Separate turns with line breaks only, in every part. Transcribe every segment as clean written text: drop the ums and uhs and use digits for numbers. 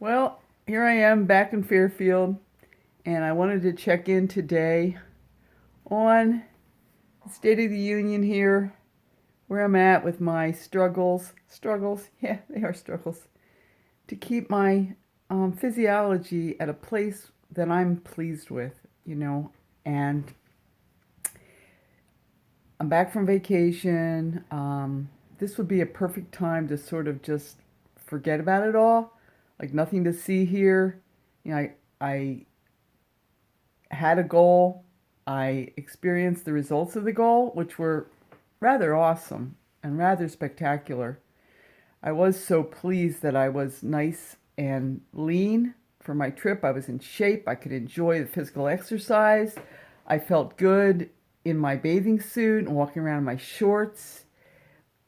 Well, here I am back in Fairfield, and I wanted to check in today on the State of the Union here, where I'm at with my struggles. Struggles? Yeah, they are struggles. To keep my physiology at a place that I'm pleased with. And I'm back from vacation. This would be a perfect time to sort of just forget about it all, like nothing to see here. I had a goal. I experienced the results of the goal, which were rather awesome and rather spectacular. I was so pleased that I was nice and lean for my trip. I was in shape. I could enjoy the physical exercise. I felt good in my bathing suit and walking around in my shorts.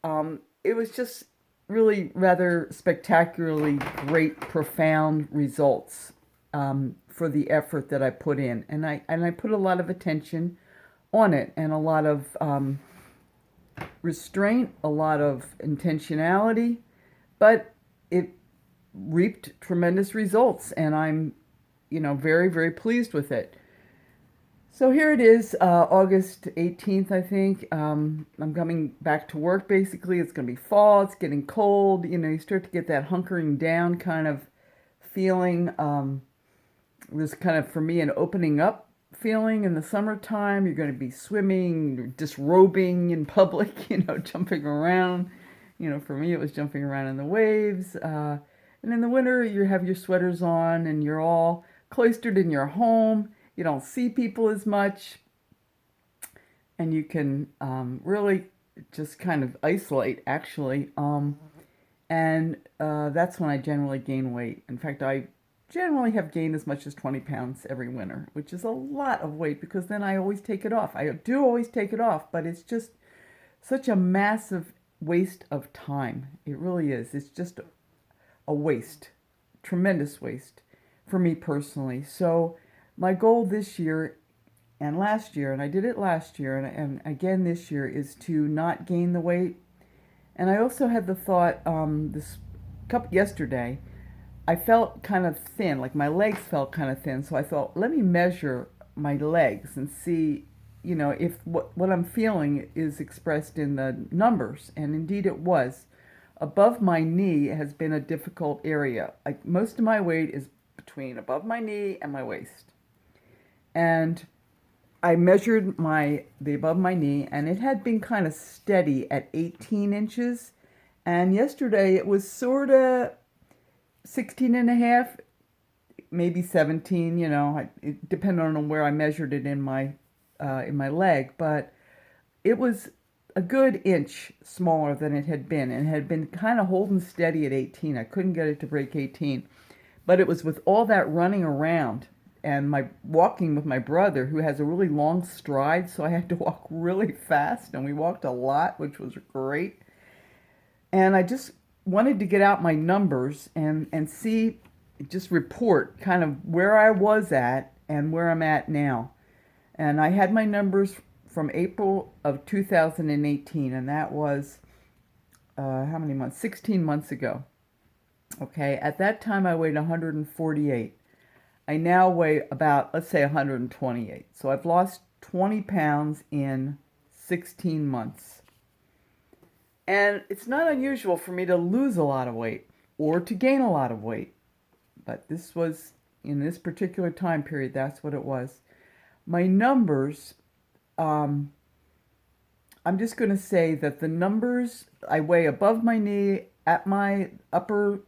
It was just really rather spectacularly great, profound results for the effort that I put in, and I put a lot of attention on it and a lot of restraint, a lot of intentionality, but it reaped tremendous results, and I'm very, very pleased with it. So here it is, August 18th, I think. I'm coming back to work basically. It's going to be fall, it's getting cold. You start to get that hunkering down kind of feeling. It was kind of, for me, an opening up feeling in the summertime. You're going to be swimming, disrobing in public, jumping around. For me, it was jumping around in the waves. And in the winter, you have your sweaters on and you're all cloistered in your home. You don't see people as much, and you can really just kind of isolate, actually. And that's when I generally gain weight. In fact, I generally have gained as much as 20 pounds every winter, which is a lot of weight because then I always take it off. I do always take it off, but it's just such a massive waste of time. It really is. It's just a waste, tremendous waste for me personally. So my goal this year and last year, and I did it last year and again this year, is to not gain the weight. And I also had the thought this cup yesterday, I felt kind of thin, like my legs felt kind of thin. So I thought, let me measure my legs and see, if what I'm feeling is expressed in the numbers. And indeed it was. Above my knee has been a difficult area. Like most of my weight is between above my knee and my waist. And I measured the above my knee, and it had been kind of steady at 18 inches. And yesterday it was sort of 16 and a half, maybe 17. It depended on where I measured it in my leg, but it was a good inch smaller than it had been, and it had been kind of holding steady at 18. I couldn't get it to break 18, but it was with all that running around and my walking with my brother, who has a really long stride, so I had to walk really fast, and we walked a lot, which was great. And I just wanted to get out my numbers and see, just report kind of where I was at and where I'm at now. And I had my numbers from April of 2018, and that was how many months? 16 months ago. Okay, at that time I weighed 148. I now weigh about, let's say, 128. So I've lost 20 pounds in 16 months. And it's not unusual for me to lose a lot of weight or to gain a lot of weight. But this was, in this particular time period, that's what it was. My numbers, I'm just going to say that the numbers, I weigh above my knee, at my upper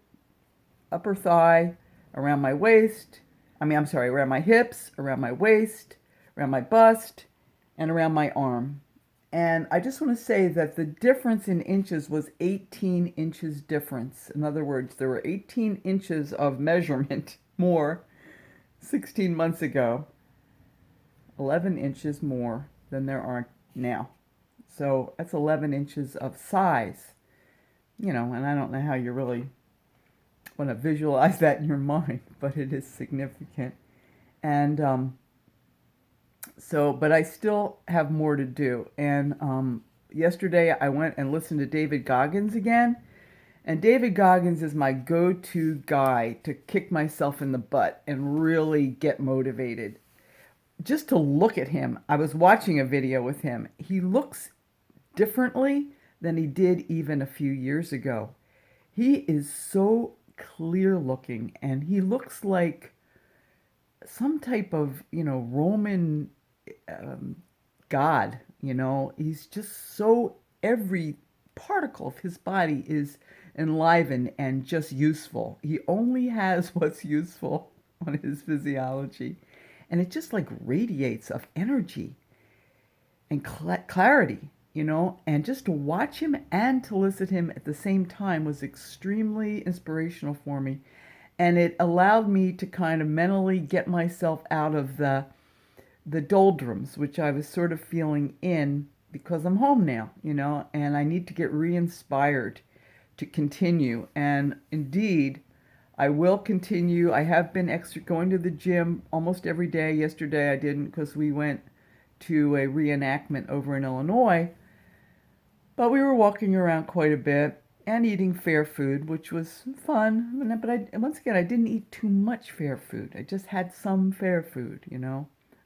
thigh, around my waist. I'm sorry, around my hips, around my waist, around my bust, and around my arm. And I just want to say that the difference in inches was 18 inches difference. In other words, there were 18 inches of measurement more 16 months ago, 11 inches more than there are now. So that's 11 inches of size, and I don't know how you really want to visualize that in your mind, but it is significant. And but I still have more to do. And yesterday I went and listened to David Goggins again, And David Goggins is my go-to guy to kick myself in the butt and really get motivated. Just to look at him, I was watching a video with him. He looks differently than he did even a few years ago. He is so clear looking, and he looks like some type of, Roman um, god. He's just so, every particle of his body is enlivened and just useful. He only has what's useful on his physiology, and it just like radiates of energy and clarity, and just to watch him and to listen to him at the same time was extremely inspirational for me. And it allowed me to kind of mentally get myself out of the doldrums, which I was sort of feeling in because I'm home now, and I need to get re-inspired to continue. And indeed, I will continue. I have been going to the gym almost every day. Yesterday I didn't because we went to a reenactment over in Illinois, but we were walking around quite a bit and eating fair food, which was fun. But once again, I didn't eat too much fair food. I just had some fair food.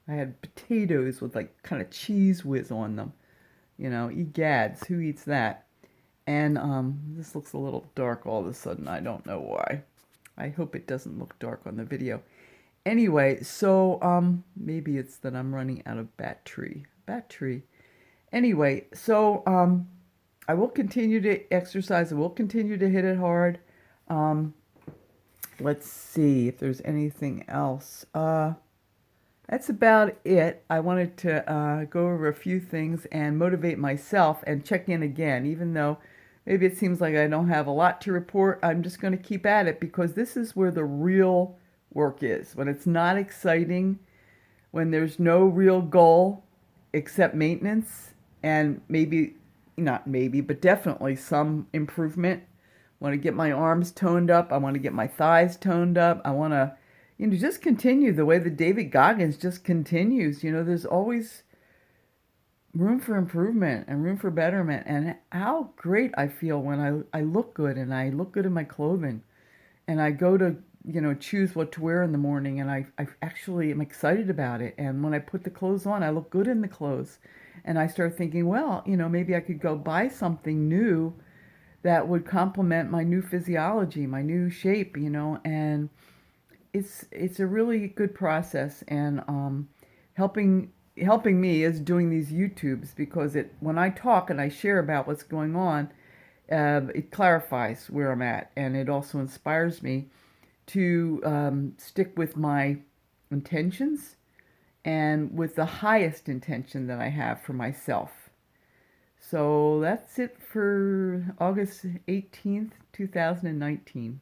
I had potatoes with like kind of cheese whiz on them. Egads, who eats that? And this looks a little dark all of a sudden. I don't know why. I hope it doesn't look dark on the video. Anyway, so maybe it's that I'm running out of battery. Anyway, so I will continue to exercise. I will continue to hit it hard. Let's see if there's anything else. That's about it. I wanted to go over a few things and motivate myself and check in again, even though maybe it seems like I don't have a lot to report. I'm just going to keep at it because this is where the real work is. When it's not exciting, when there's no real goal except maintenance and maybe, not maybe, but definitely some improvement. I want to get my arms toned up. I want to get my thighs toned up. I want to, just continue the way that David Goggins just continues. There's always room for improvement and room for betterment. And how great I feel when I look good and I look good in my clothing. And I go to, choose what to wear in the morning. And I actually am excited about it. And when I put the clothes on, I look good in the clothes. And I start thinking, well, maybe I could go buy something new that would complement my new physiology, my new shape, and it's a really good process. And helping me is doing these YouTubes because when I talk and I share about what's going on, it clarifies where I'm at, and it also inspires me to stick with my intentions and with the highest intention that I have for myself. So that's it for August 18th, 2019.